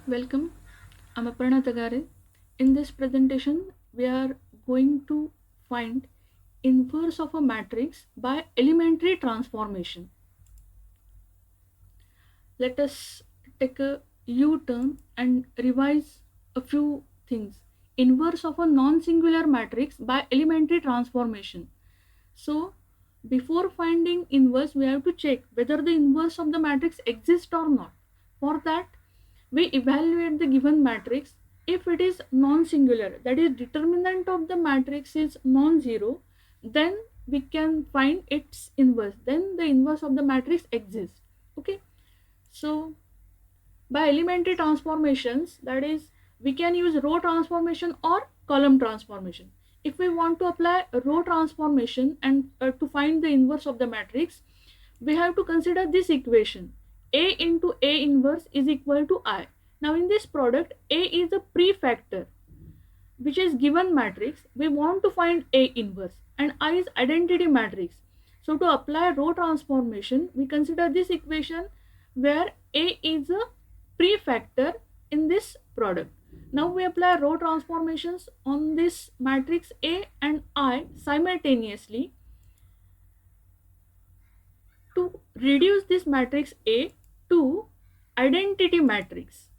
Welcome, I'm Aparna Tagare. In this presentation, we are going to find inverse of a matrix by elementary transformation. Let us take a U-turn and revise a few things. Inverse of a non-singular matrix by elementary transformation. So, before finding inverse, we have to check whether the inverse of the matrix exists or not. For that, we evaluate the given matrix. If it is non-singular, that is determinant of the matrix is non-zero, then we can find its inverse. Then the inverse of the matrix exists. Okay. So by elementary transformations, that is, we can use row transformation or column transformation. If we want to apply a row transformation and to find the inverse of the matrix, we have to consider this equation: a into a inverse is equal to I. Now in this product, a is a prefactor which is given matrix. We want to find a inverse and I is identity matrix. So to apply row transformation, we consider this equation where a is a prefactor in this product. Now we apply row transformations on this matrix A and I simultaneously to reduce this matrix A to identity matrix.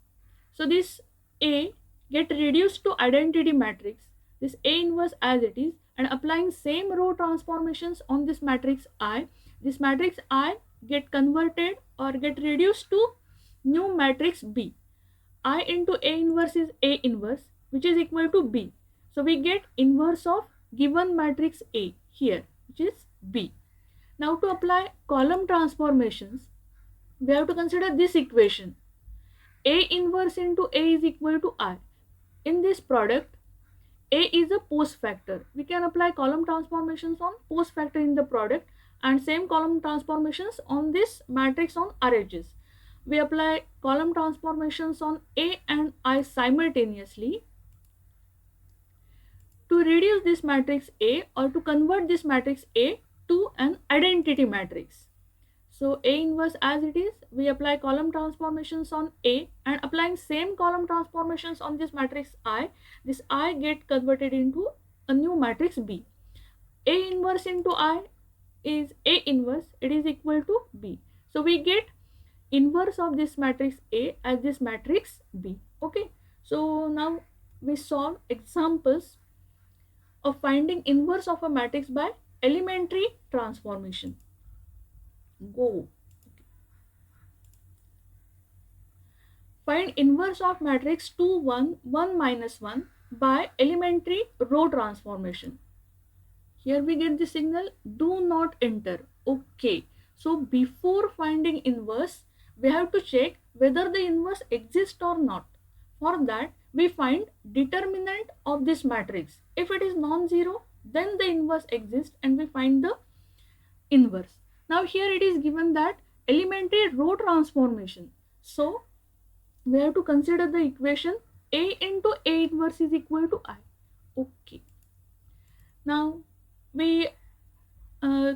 So this A get reduced to identity matrix, this A inverse as it is, and applying same row transformations on this matrix I, this matrix I get converted or get reduced to new matrix B. I into A inverse is A inverse, which is equal to B. So we get inverse of given matrix A here, which is B. Now to apply column transformations, we have to consider this equation: A inverse into A is equal to I. In this product, A is a post factor. We can apply column transformations on post factor in the product and same column transformations on this matrix on RHS. We apply column transformations on A and I simultaneously to reduce this matrix A or to convert this matrix A to an identity matrix. So A inverse as it is, we apply column transformations on A and applying same column transformations on this matrix I, this I get converted into a new matrix B. A inverse into I is A inverse, it is equal to B. So we get inverse of this matrix A as this matrix B. Okay. So now we solve examples of finding inverse of a matrix by elementary transformation. Go. Find inverse of matrix 2, 1, 1 minus 1 by elementary row transformation. Here we get the signal do not enter. Okay. So before finding inverse, we have to check whether the inverse exists or not. For that, we find determinant of this matrix. If it is non-zero, then the inverse exists and we find the inverse. Now here it is given that elementary row transformation. So we have to consider the equation A into A inverse is equal to I. Okay. Now we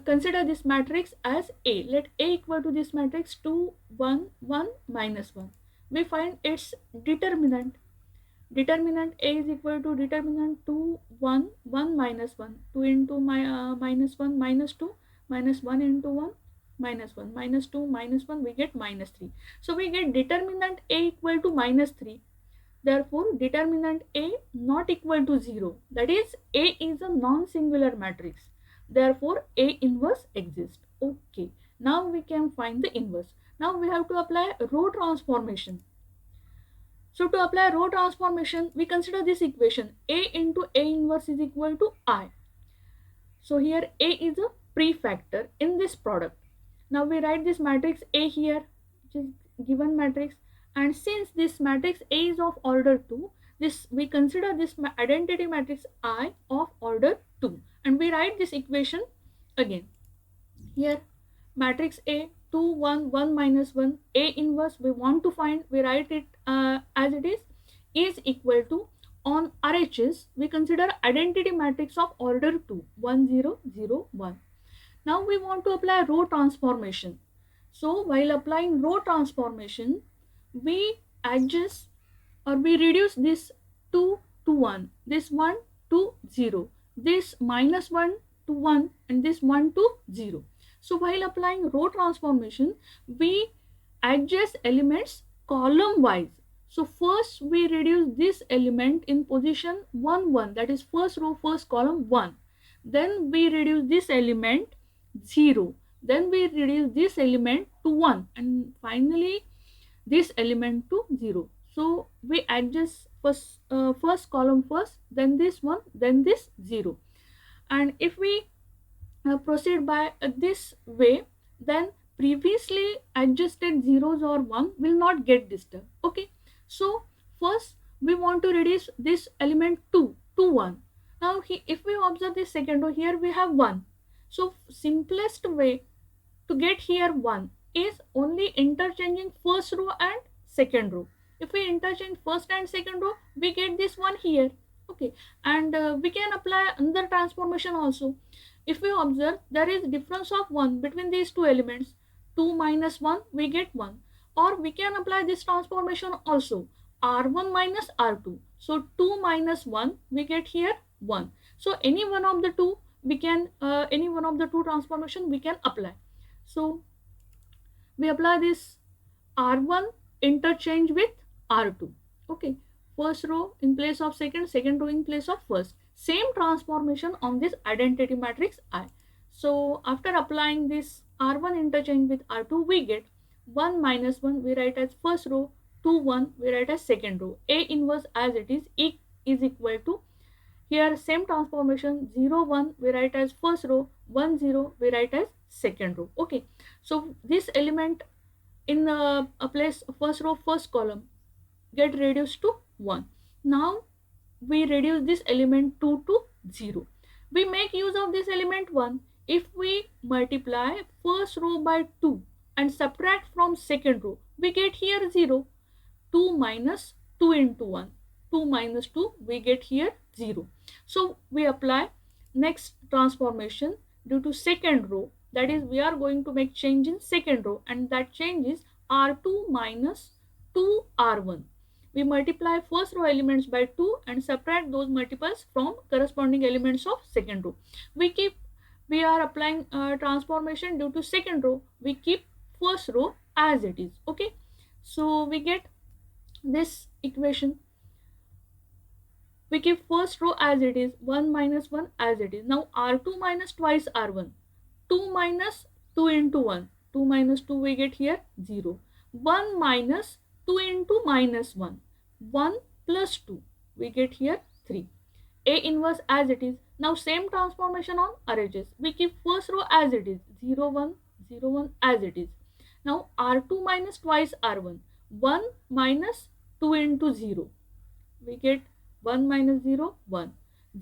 consider this matrix as A. Let A equal to this matrix 2, 1, 1, minus 1. We find its determinant. Determinant A is equal to determinant 2, 1, 1 minus 1. 2 into minus 1 minus 2 minus 1 into 1 minus 1 minus 2 minus 1, we get minus 3. So we get determinant A equal to minus 3. Therefore determinant A not equal to 0, that is A is a non-singular matrix. Therefore A inverse exists. Okay, now we can find the inverse. Now we have to apply row transformation. So to apply row transformation, we consider this equation: A into A inverse is equal to I. So here A is a prefactor in this product. Now we write this matrix A here, which is given matrix, and since this matrix A is of order 2, this we consider this identity matrix I of order 2, and we write this equation again. Here matrix A 2, 1, 1 minus 1, A inverse we want to find, we write it as it is equal to, on RHS we consider identity matrix of order 2, 1, 0, 0, 1. Now we want to apply row transformation. So while applying row transformation, we adjust or we reduce this 2 to 1, this 1 to 0, this minus 1 to 1, and this 1 to 0. So while applying row transformation, we adjust elements column wise. So first we reduce this element in position 1 1, that is first row first column 1. Then we reduce this element 0. Then we reduce this element to 1, and finally this element to 0. So we adjust first column first, then this one, then this 0. And if we proceed by this way, then previously adjusted zeros or 1 will not get disturbed. Okay, so first we want to reduce this element 2 to 1. Now if we observe this second row, here we have 1. So simplest way to get here 1 is only interchanging first row and second row. If we interchange first and second row, we get this one here. Okay, and we can apply another transformation also. If we observe, there is difference of 1 between these two elements, 2 minus 1, we get 1. Or we can apply this transformation also, r1 minus r2. So 2 minus 1, we get here 1. So any one of the two we can any one of the two transformation we can apply. So we apply this r1 interchange with r2. Okay, first row in place of second, second row in place of first. Same transformation on this identity matrix I. So after applying this r1 interchange with r2, we get 1 minus 1 we write as first row, 2 1 we write as second row. A inverse as it is, E is equal to, here same transformation, 0 1 we write as first row, 1 0 we write as second row. Okay, so this element in a place first row first column get reduced to 1. Now we reduce this element 2 to 0. We make use of this element 1 if we multiply first row by 2 and subtract from second row, we get here 0. 2 minus 2 into 1, 2 minus 2, we get here 0. So we apply next transformation due to second row, that is we are going to make change in second row, and that change is r2 minus 2 r1. We multiply first row elements by 2 and subtract those multiples from corresponding elements of second row. We are applying transformation due to second row, we keep first row as it is. Okay, so we get this equation, we keep first row as it is, 1 minus 1 as it is. Now r2 minus twice r1, 2 minus 2 into 1, 2 minus 2 we get here 0. 1 minus 2 into minus 1, 1 plus 2 we get here 3. A inverse as it is. Now same transformation on RHS, we keep first row as it is, 0 1 0 1 as it is. Now r2 minus twice r1, 1 minus 2 into 0, we get 1 minus 0 1.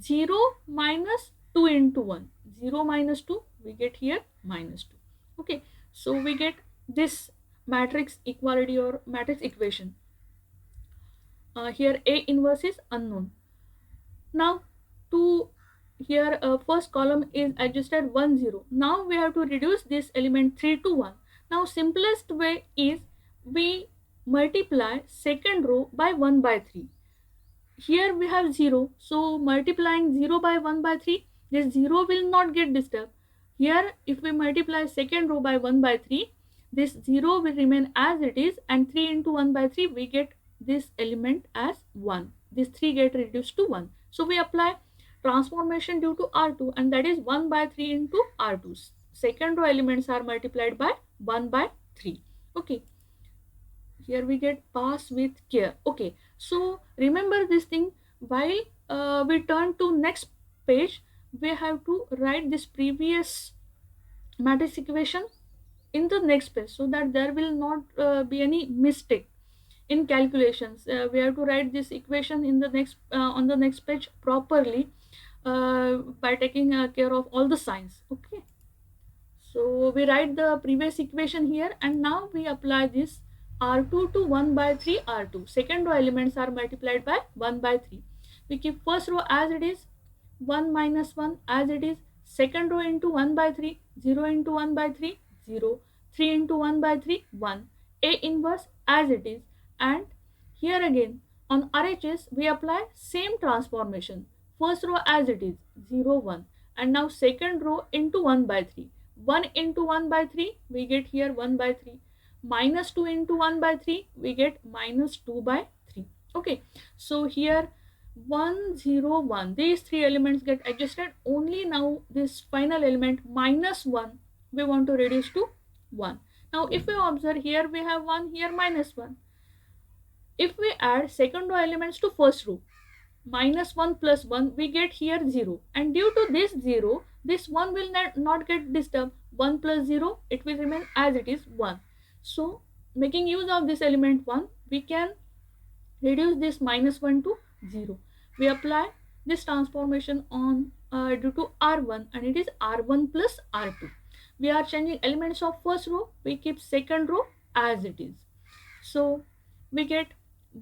0 minus 2 into 1, 0 minus 2, we get here minus 2. Okay, so we get this matrix equality or matrix equation. Here A inverse is unknown. Now to here first column is adjusted 1 0. Now we have to reduce this element 3 to 1. Now simplest way is we multiply second row by 1 by 3. Here we have 0, so multiplying 0 by 1 by 3, this 0 will not get disturbed. Here if we multiply second row by 1 by 3, this 0 will remain as it is, and 3 into 1 by 3, we get this element as 1. This 3 get reduced to 1. So we apply transformation due to R2, and that is 1 by 3 into R2. Second row elements are multiplied by 1 by 3. Okay, here we get pass with care. Okay, so remember this thing, while we turn to next page, we have to write this previous matrix equation in the next page, so that there will not be any mistake in calculations. We have to write this equation in the next on the next page properly, by taking care of all the signs. Okay, so we write the previous equation here, and now we apply this r2 to 1 by 3 r2. Second row elements are multiplied by 1 by 3. We keep first row as it is, 1 minus 1 as it is. Second row into 1 by 3, 0 into 1 by 3, 0. 3 into 1 by 3, 1. A inverse as it is. And here again, On RHS, we apply same transformation. First row as it is, 0, 1. And now second row into 1 by 3. 1 into 1 by 3, we get here 1 by 3. Minus 2 into 1 by 3, we get minus 2 by 3. Okay, so here 1, 0, 1. These three elements get adjusted. Only now this final element minus 1, we want to reduce to 1. Now if we observe, here we have 1, here minus 1. If we add second row elements to first row, minus 1 plus 1, we get here 0. And due to this 0, this 1 will not get disturbed. 1 plus 0, it will remain as it is, 1. So, making use of this element 1, we can reduce this minus 1 to 0. We apply this transformation on due to R1, and it is R1 plus R2. We are changing elements of first row, we keep second row as it is. So, we get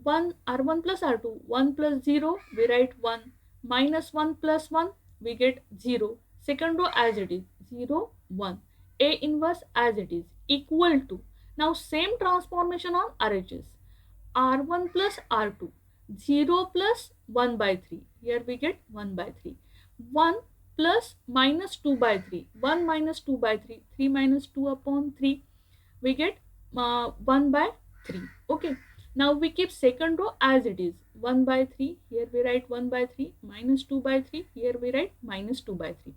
1 R1 plus R2, 1 plus 0, we write 1, minus 1 plus 1, we get 0. Second row as it is, 0, 1. A inverse as it is, equal to. Now same transformation on RHS. R1 plus R2, 0 plus 1 by 3. Here we get 1 by 3. 1 plus minus 2 by 3. 1 minus 2 by 3. 3 minus 2 upon 3. We get 1 by 3. Okay. Now we keep second row as it is, 1 by 3, here we write 1 by 3, minus 2 by 3, here we write minus 2 by 3.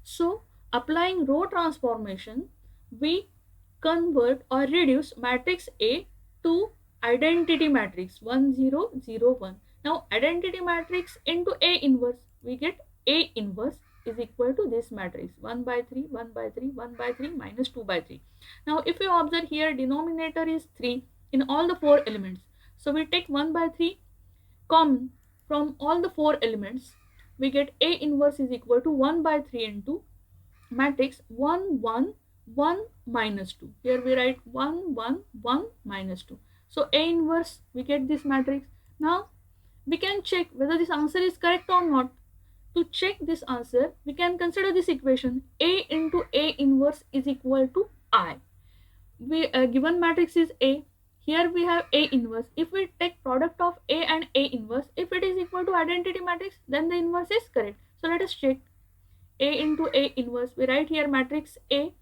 So, applying row transformation, we convert or reduce matrix A to identity matrix 1, 0, 0, 1. Now, identity matrix into A inverse, we get A inverse is equal to this matrix 1 by 3, 1 by 3, 1 by 3, minus 2 by 3. Now, if you observe here, denominator is 3 in all the 4 elements. So we take 1 by 3 common from all the 4 elements. We get A inverse is equal to 1 by 3 into matrix 1, 1, 1, minus 2. Here we write 1, 1, 1, minus 2. So A inverse, we get this matrix. Now we can check whether this answer is correct or not. To check this answer, we can consider this equation. A into A inverse is equal to I. Given matrix is A. Here we have A inverse. If we take product of A and A inverse, if it is equal to identity matrix, then the inverse is correct. So let us check. A into A inverse. We write here matrix A.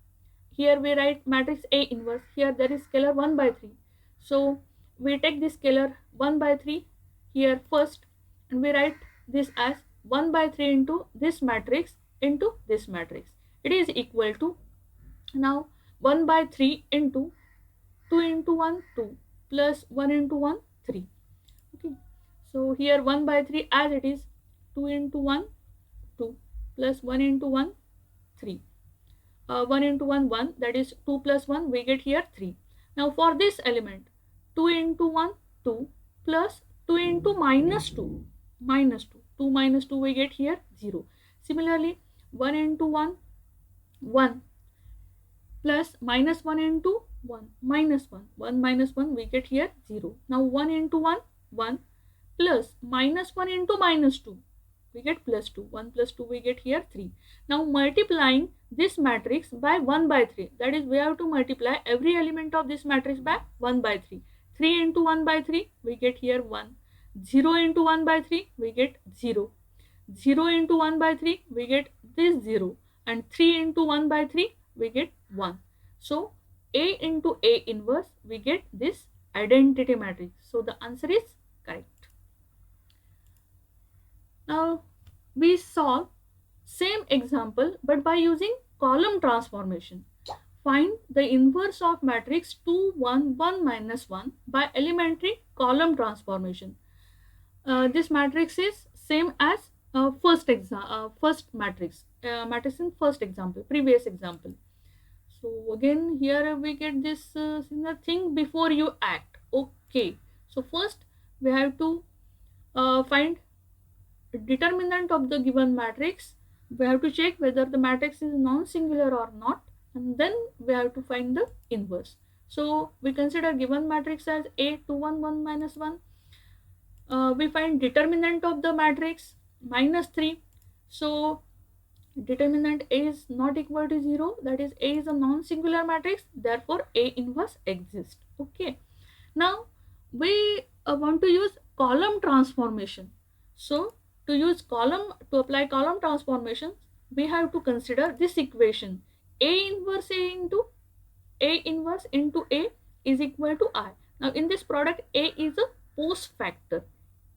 Here we write matrix A inverse. Here there is scalar 1 by 3. So we take this scalar 1 by 3 here first, and we write this as 1 by 3 into this matrix into this matrix. It is equal to, now 1 by 3 into 2 into 1, 2, plus 1 into 1, 3. Okay. So here 1 by 3 as it is, 2 into 1, 2, plus 1 into 1, 3. 1 into 1, 1, that is 2 plus 1, we get here 3. Now for this element, 2 into 1, 2, plus 2 into minus 2, minus 2. 2 minus 2, we get here 0. Similarly, 1 into 1, 1, plus minus 1 into 1, minus 1, 1 minus 1, we get here 0. Now 1 into 1, 1, plus minus 1 into minus 2, we get plus 2, 1 plus 2, we get here 3. Now multiplying this matrix by 1 by 3, that is we have to multiply every element of this matrix by 1 by 3. 3 into 1 by 3, we get here 1. 0 into 1 by 3, we get 0. 0 into 1 by 3, we get this 0. And 3 into 1 by 3, we get 1. So A into A inverse, we get this identity matrix. So the answer is correct. Now we solve same example but by using column transformation. Find the inverse of matrix 2, 1, 1 minus 1 by elementary column transformation. This matrix is same as first matrix. Matrix in first example, previous example. So again here we get this thing before you act. Okay, so first we have to find determinant of the given matrix. We have to check whether the matrix is non-singular or not, and then we have to find the inverse. So we consider given matrix as A 2 1 1 minus 1. We find determinant of the matrix minus 3. So determinant A is not equal to 0, that is A is a non-singular matrix, therefore A inverse exists. Okay, now we want to use column transformation. So to apply column transformation, we have to consider this equation: A inverse into A is equal to I. Now in this product, A is a post factor.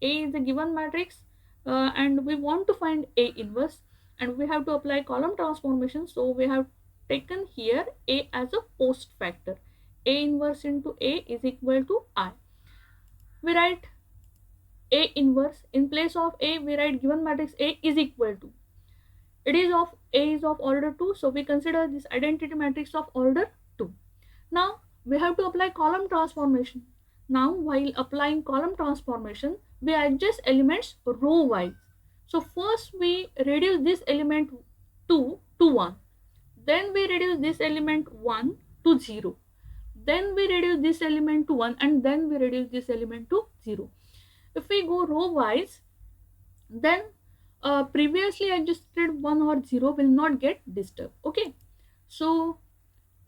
A is a given matrix, and we want to find A inverse, and we have to apply column transformation. So we have taken here A as a post factor. A inverse into A is equal to I. We write A inverse in place of A. We write given matrix A is equal to, it is of A is of order 2, so we consider this identity matrix of order 2. Now we have to apply column transformation. Now while applying column transformation, we adjust elements row wise. So first we reduce this element 2 to 1, then we reduce this element 1 to 0, then we reduce this element to 1, and then we reduce this element to 0. If we go row wise, then previously adjusted 1 or 0 will not get disturbed. Okay, so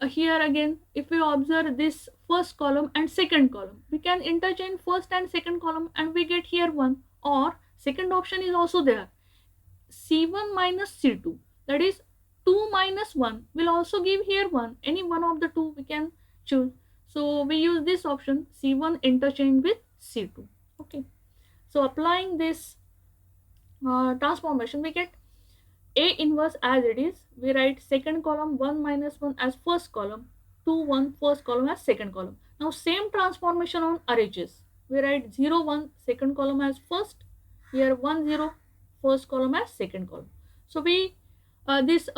here again, if we observe this first column and second column, we can interchange first and second column and we get here 1, or second option is also there, C1 minus C2, that is 2 minus 1 will also give here 1, any one of the two we can choose. So we use this option, C1 interchange with C2. Okay, so applying this transformation, we get A inverse as it is. We write second column 1 minus 1 as first column, 2 1 first column as second column. Now same transformation on RHS. We write 0 1 second column as first, here 1 0 first column as second column. So we this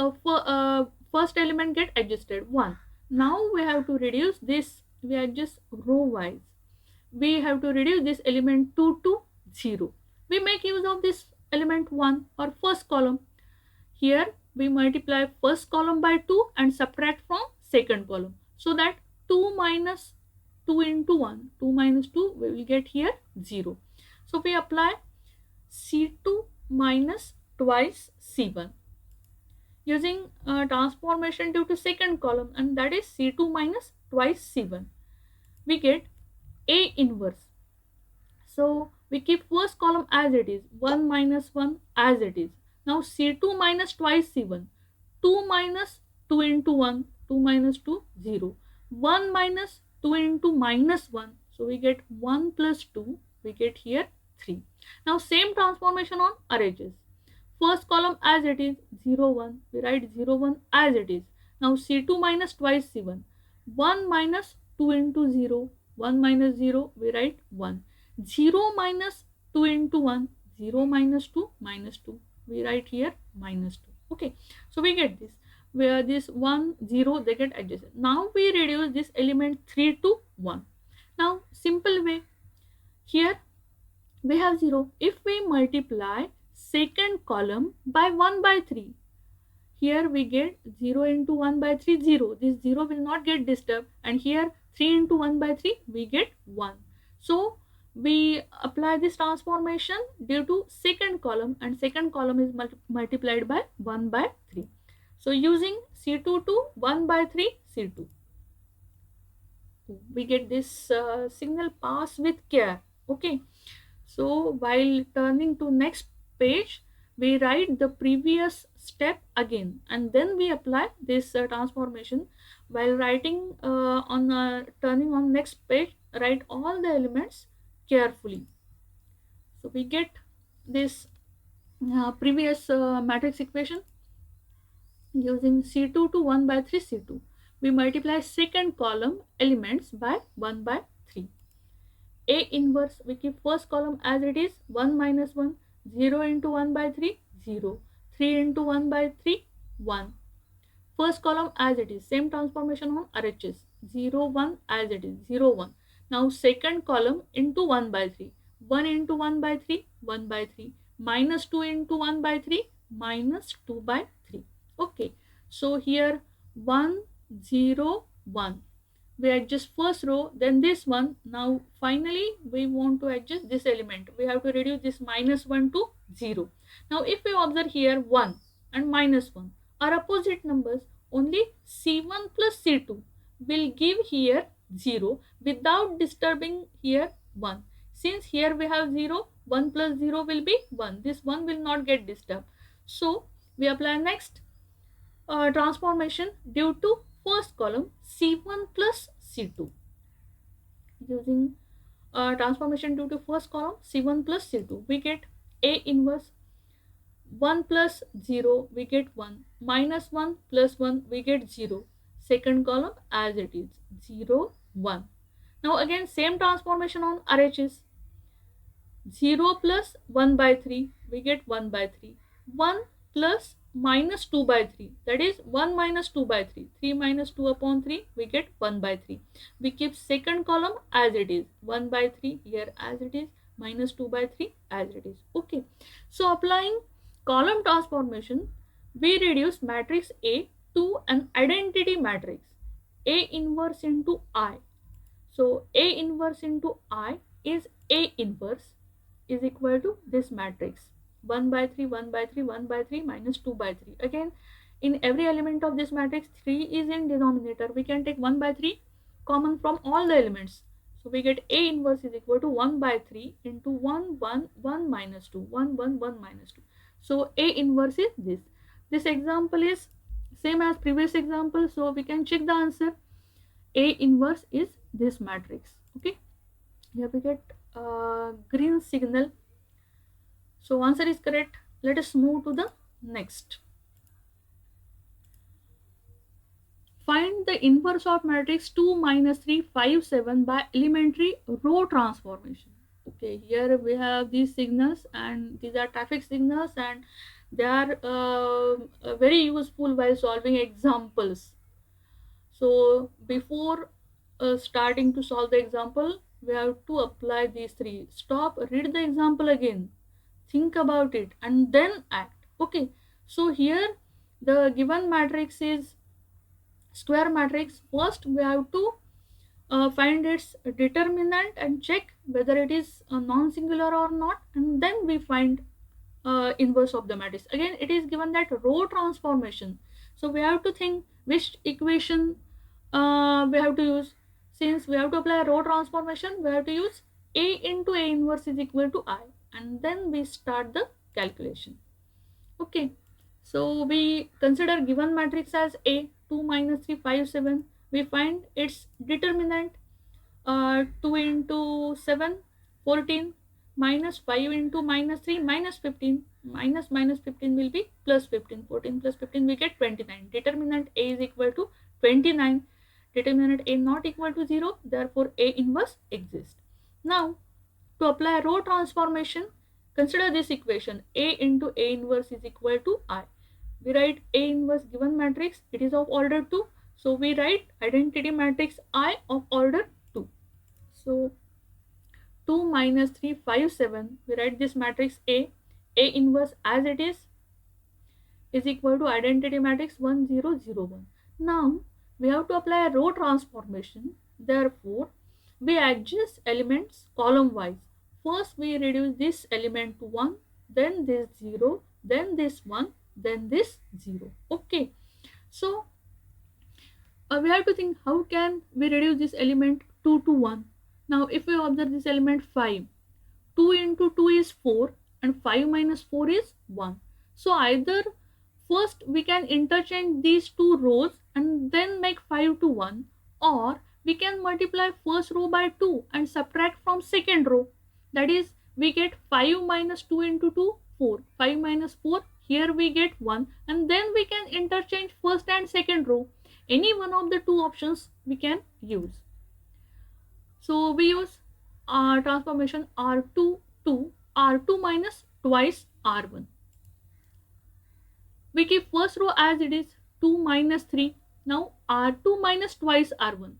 first element get adjusted 1. Now we have to reduce this, we adjust row wise. We have to reduce this element 2 to 0. We make use of this element 1 or first column. Here we multiply first column by 2 and subtract from second column, so that 2 minus 2 into 1, 2 minus 2, we will get here 0. So we apply C2 minus twice C1 using transformation due to second column, and that is C2 minus twice C1. We get A inverse. So we keep first column as it is, 1 minus 1 as it is. Now C2 minus twice C1, 2 minus 2 into 1, 2 minus 2, 0. 1 minus 2 into minus 1, so we get 1 plus 2, we get here 3. Now same transformation on RHS. First column as it is, 0 1, we write 0 1 as it is. Now C2 minus twice C1, 1 minus 2 into 0, 1 minus 0, we write 1. 0 minus 2 into 1, 0 minus 2, minus 2, we write here minus 2. Okay, so we get this, where this 1 0 they get adjusted. Now we reduce this element 3 to 1. Now simple way, here we have 0. If we multiply second column by 1 by 3, here we get 0 into 1 by 3, 0. This 0 will not get disturbed, and here 3 into 1 by 3, we get 1. So we apply this transformation due to second column, and second column is multiplied by 1 by 3. So using C2 to 1 by 3 C2, we get this signal pass with care. Okay, so while turning to next page, we write the previous step again, and then we apply this transformation. While writing turning on next page, write all the elements carefully. So we get this previous matrix equation using C2 to 1 by 3 C2. We multiply second column elements by 1 by 3. A inverse, we keep first column as it is, 1 minus 1, 0 into 1 by 3, 0, 3 into 1 by 3, 1. First column as it is, same transformation on RHS, 0 1 as it is, 0 1. Now second column into 1 by 3, 1 into 1 by 3, 1 by 3, minus 2 into 1 by 3, minus 2 by 3. Okay, so here 1 0 1, we adjust first row, then this one. Now finally we want to adjust this element, we have to reduce this minus 1 to 0. Now if we observe here 1 and minus 1 are opposite numbers, only C1 plus C2 will give here 0 without disturbing here 1. Since here we have 0, 1 plus 0 will be 1. This 1 will not get disturbed. So we apply next transformation due to first column C1 plus C2. Using transformation due to first column C1 plus C2, we get A inverse 1 plus 0, we get 1, minus 1 plus 1, we get 0. Second column as it is, 0, 1. Now again same transformation on RHS. 0 plus 1 by 3, we get 1 by 3. 1 plus minus 2 by 3, that is 1 minus 2 by 3. 3 minus 2 upon 3, we get 1 by 3. We keep second column as it is, 1 by 3 here as it is, minus 2 by 3 as it is. Okay. So applying column transformation, we reduce matrix A to an identity matrix, A inverse into I. So A inverse into I is A inverse is equal to this matrix 1 by 3, 1 by 3, 1 by 3 minus 2 by 3. Again, in every element of this matrix, 3 is in denominator. We can take 1 by 3 common from all the elements. So we get A inverse is equal to 1 by 3 into 1, 1, 1 minus 2, 1, 1, 1 minus 2. So A inverse is this. This example is same as previous example. So we can check the answer. A inverse is this matrix. Okay. Here we get green signal. So answer is correct. Let us move to the next. Find the inverse of matrix 2 minus 3 5 7 by elementary row transformation. Okay, here we have these signals and these are traffic signals and they are very useful while solving examples. So before starting to solve the example, we have to apply these three. Stop, read the example again, think about it and then act. Okay, so here the given matrix is square matrix. First we have to find its determinant and check whether it is non-singular or not, and then we find inverse of the matrix. Again it is given that row transformation, so we have to think which equation we have to use. Since we have to apply row transformation, we have to use A into A inverse is equal to I, and then we start the calculation. Okay, so we consider given matrix as A, 2 minus 3 5 7. We find its determinant 2 into 7 14, minus 5 into minus 3 minus 15, minus minus 15 will be plus 15, 14 plus 15 we get 29. Determinant A is equal to 29. Determinant A not equal to 0, therefore A inverse exists. Now to apply row transformation, consider this equation, A into A inverse is equal to I. We write A inverse given matrix, it is of order 2, so we write identity matrix I of order 2. So 2 minus 3 5 7, we write this matrix A inverse as it is equal to identity matrix 1 0 0 1. Now we have to apply a row transformation, therefore we adjust elements column wise. First we reduce this element to 1, then this 0, then this 1, then this 0. Okay, so we have to think how can we reduce this element 2 to 1. Now if we observe this element 5, 2 into 2 is 4 and 5 minus 4 is 1. So either first we can interchange these two rows and then make 5 to 1, or we can multiply first row by 2 and subtract from second row. That is, we get 5 minus 2 into 2, 4. 5 minus 4, here we get 1, and then we can interchange first and second row. Any one of the two options we can use. So we use transformation R2 to R2 minus twice R1. We keep first row as it is, 2 minus 3. Now R2 minus twice R1.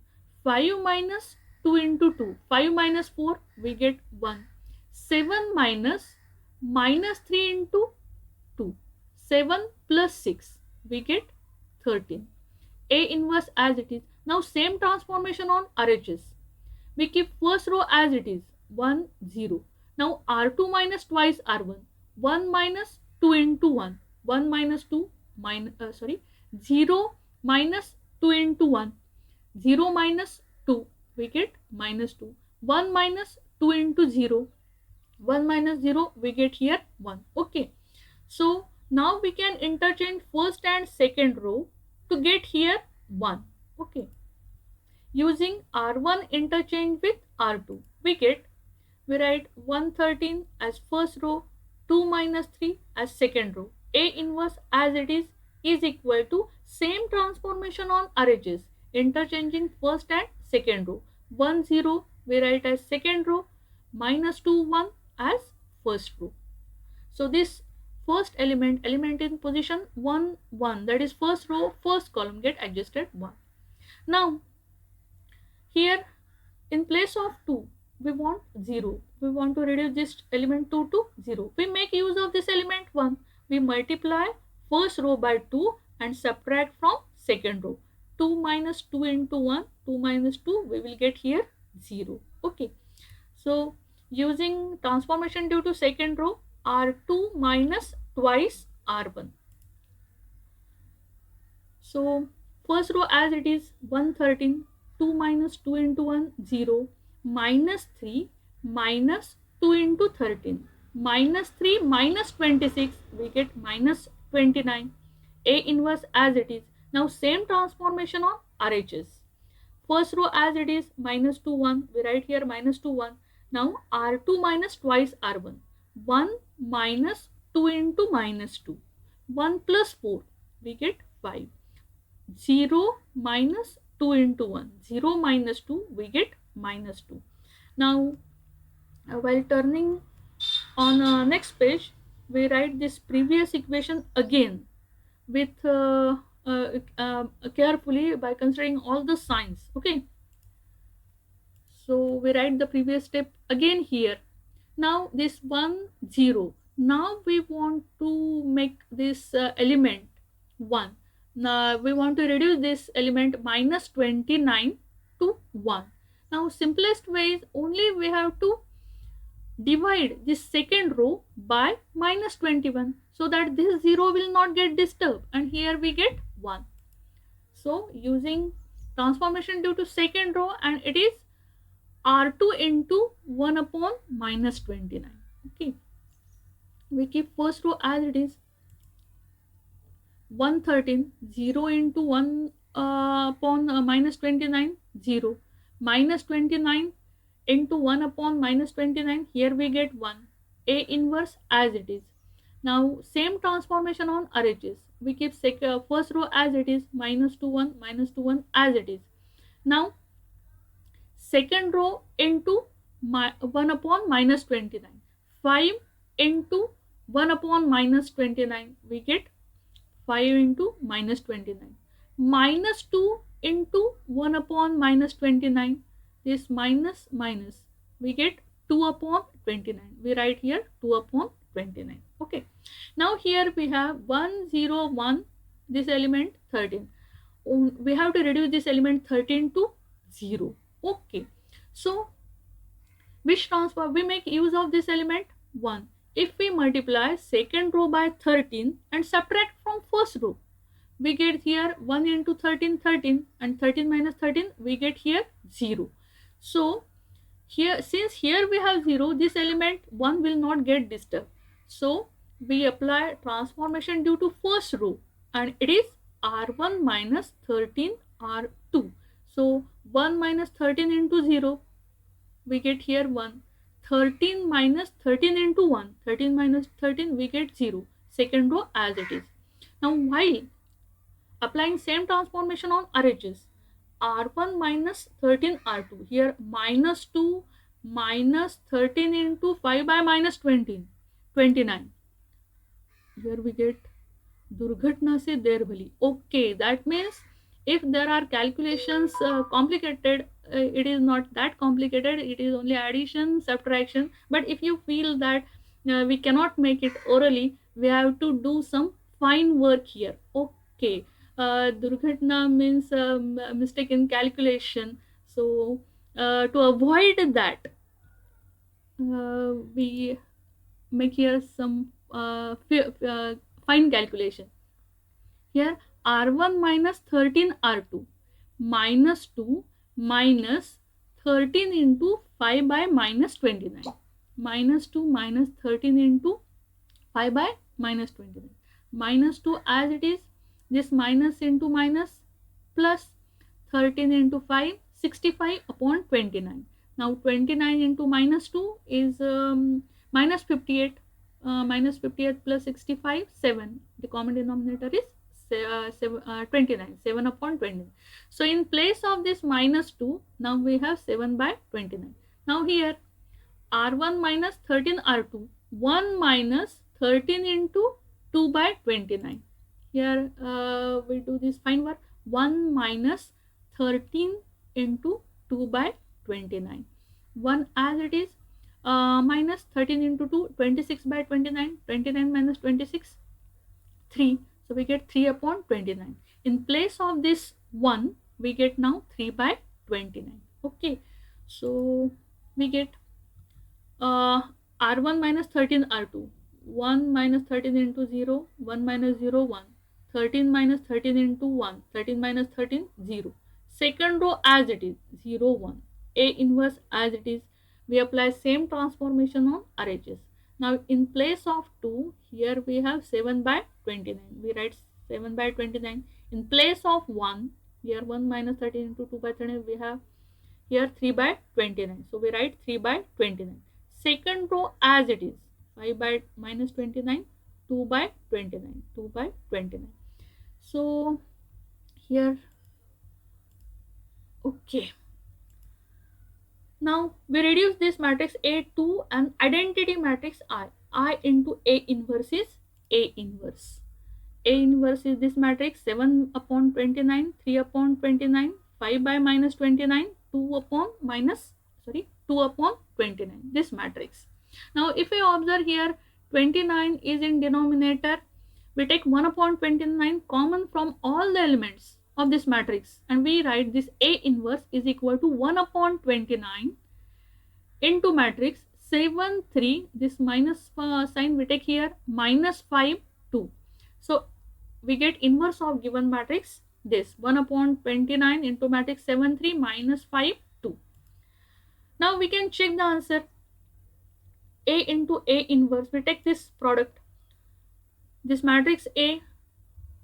5 minus 2 into 2. 5 minus 4, we get 1. 7 minus 3 into 2. 7 plus 6, we get 13. A inverse as it is. Now same transformation on RHS. We keep first row as it is, 1 0. Now R2 minus twice R1. 1 minus 2 into 1. 1 minus 2 0 minus 2 into 1. 0 minus 2, we get minus 2. 1 minus 2 into 0. 1 minus 0, we get here 1. Okay. So now we can interchange first and second row to get here 1. Okay. Using R1 interchange with R2, we write 113 as first row, 2 minus 3 as second row. A inverse as it is equal to same transformation on arrays, interchanging first and second row. 1 0 we write as second row, minus 2 1 as first row. So this first element in position 1 1, that is first row, first column, get adjusted 1. Now here in place of 2 we want 0. We want to reduce this element 2 to 0. We make use of this element 1. We multiply first row by 2 and subtract from second row. 2 minus 2 into 1, 2 minus 2, we will get here 0. Okay. So using transformation due to second row, R2 minus twice R1. So first row as it is 113, 2 minus 2 into 1, 0, minus 3 minus 2 into 13, minus 3 minus 26, we get minus 29. A inverse as it is. Now same transformation on RHS. First row as it is minus 2 1, we write here minus 2 1. Now R2 minus twice R1. 1 minus 2 into minus 2. 1 plus 4, we get 5. 0 minus 2 into 1. 0 minus 2, we get minus 2. Now while turning on next page, we write this previous equation again with carefully by considering all the signs. Okay. So we write the previous step again here. Now this 1 0. Now we want to make this element 1. Now we want to reduce this element minus 29 to 1. Now simplest way is only we have to divide this second row by minus 21 so that this 0 will not get disturbed, and here we get 1. So using transformation due to second row, and it is R2 into 1 upon minus 29. Okay. We keep first row as it is. 113, 0 into 1 upon minus 29, 0. Minus 29 into 1 upon minus 29, here we get 1. A inverse as it is. Now same transformation on RHS. We keep first row as it is, minus 2 1, minus 2 1 as it is. Now second row into 1 upon minus 29. 5 into 1 upon minus 29, we get 5 into minus 29. Minus 2 into 1 upon minus 29, this minus minus, we get 2 upon 29. We write here 2 upon 29. Okay. Now here we have 1 0 1, this element 13. We have to reduce this element 13 to 0. Okay. So which transform we make use of this element 1. If we multiply second row by 13 and subtract from first row, we get here 1 into 13 13, and 13 minus 13, we get here 0. So here, since here we have 0, this element 1 will not get disturbed. So we apply transformation due to first row, and it is R1 minus 13 R2. So 1 minus 13 into 0, we get here 1. 13 minus 13 into 1, 13 minus 13, we get 0. Second row as it is. Now while applying same transformation on RHS, R1 minus 13 R2, here minus 2 minus 13 into 5 by minus 20, 29. Here we get Durghatna se der bhali. Okay, that means if there are calculations complicated, it is not that complicated, it is only addition, subtraction. But if you feel that we cannot make it orally, we have to do some fine work here. Okay. Durghatna means mistake in calculation. So to avoid that, we make here some fine calculation. Here R1 minus 13 R2 minus 2 minus 13 into 5 by minus 29. Minus 2 minus 13 into 5 by minus 29. Minus 2 as it is, this minus into minus plus 13 into 5, 65 upon 29. Now 29 into minus 2 is minus 58. Minus 58 plus 65, 7. The common denominator is 29. 7 upon 29. So in place of this minus 2, now we have 7 by 29. Now here R1 minus 13 R2, 1 minus 13 into 2 by 29. Here we do this fine work. 1 minus 13 into 2 by 29. 1 as it is, minus 13 into 2, 26 by 29. 29 minus 26, 3. So we get 3 upon 29. In place of this 1, we get now 3 by 29. Okay. So we get R1 minus 13 R2. 1 minus 13 into 0, 1 minus 0, 1. 13 minus 13 into 1, 13 minus 13, 0. Second row as it is, 0, 1. A inverse as it is. We apply same transformation on RHS. Now in place of 2, here we have 7 by 29. We write 7 by 29. In place of 1, here 1 minus 13 into 2 by 29, we have here 3 by 29. So we write 3 by 29. Second row as it is, 5 by minus 29, 2 by 29, 2 by 29. So here, okay. Now we reduce this matrix A to an identity matrix I. I into A inverse is A inverse. A inverse is this matrix 7 upon 29, 3 upon 29, 5 by minus 29, 2 upon 29. This matrix. Now if we observe here, 29 is in denominator. We take 1 upon 29 common from all the elements of this matrix, and we write this A inverse is equal to 1 upon 29 into matrix 7, 3. This minus sign we take here, minus 5, 2. So we get inverse of given matrix, this 1 upon 29 into matrix 7, 3 minus 5, 2. Now we can check the answer. A into A inverse, we take this product, this matrix A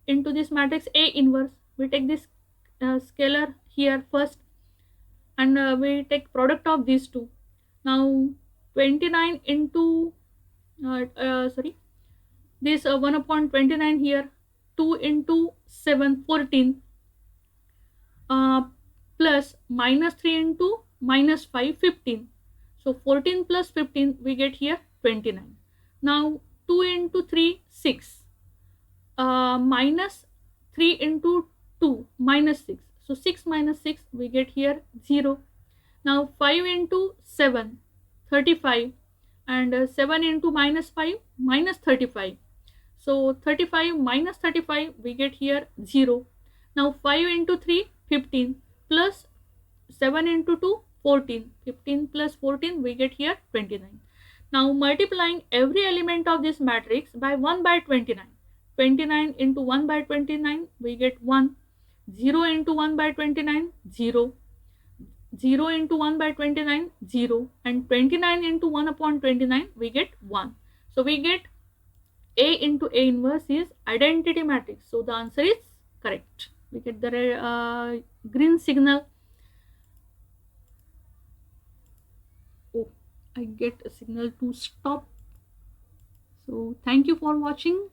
into this matrix A inverse. We take this scalar here first, and we take product of these two. Now 29 into this 1 upon 29 here, 2 into 7, 14, plus minus 3 into minus 5, 15. So 14 plus 15, we get here 29. Now 2 into 3, 6. Minus 3 into 2, minus 6. So 6 minus 6, we get here 0. Now 5 into 7, 35. And 7 into minus 5, minus 35. So 35 minus 35, we get here 0. Now 5 into 3, 15, plus 7 into 2, 14. 15 plus 14, we get here 29. Now multiplying every element of this matrix by 1 by 29. 29 into 1 by 29, we get 1. 0 into 1 by 29, 0. 0 into 1 by 29, 0. And 29 into 1 upon 29, we get 1. So we get A into A inverse is identity matrix. So the answer is correct. We get the green signal. Oh, I get a signal to stop. So thank you for watching.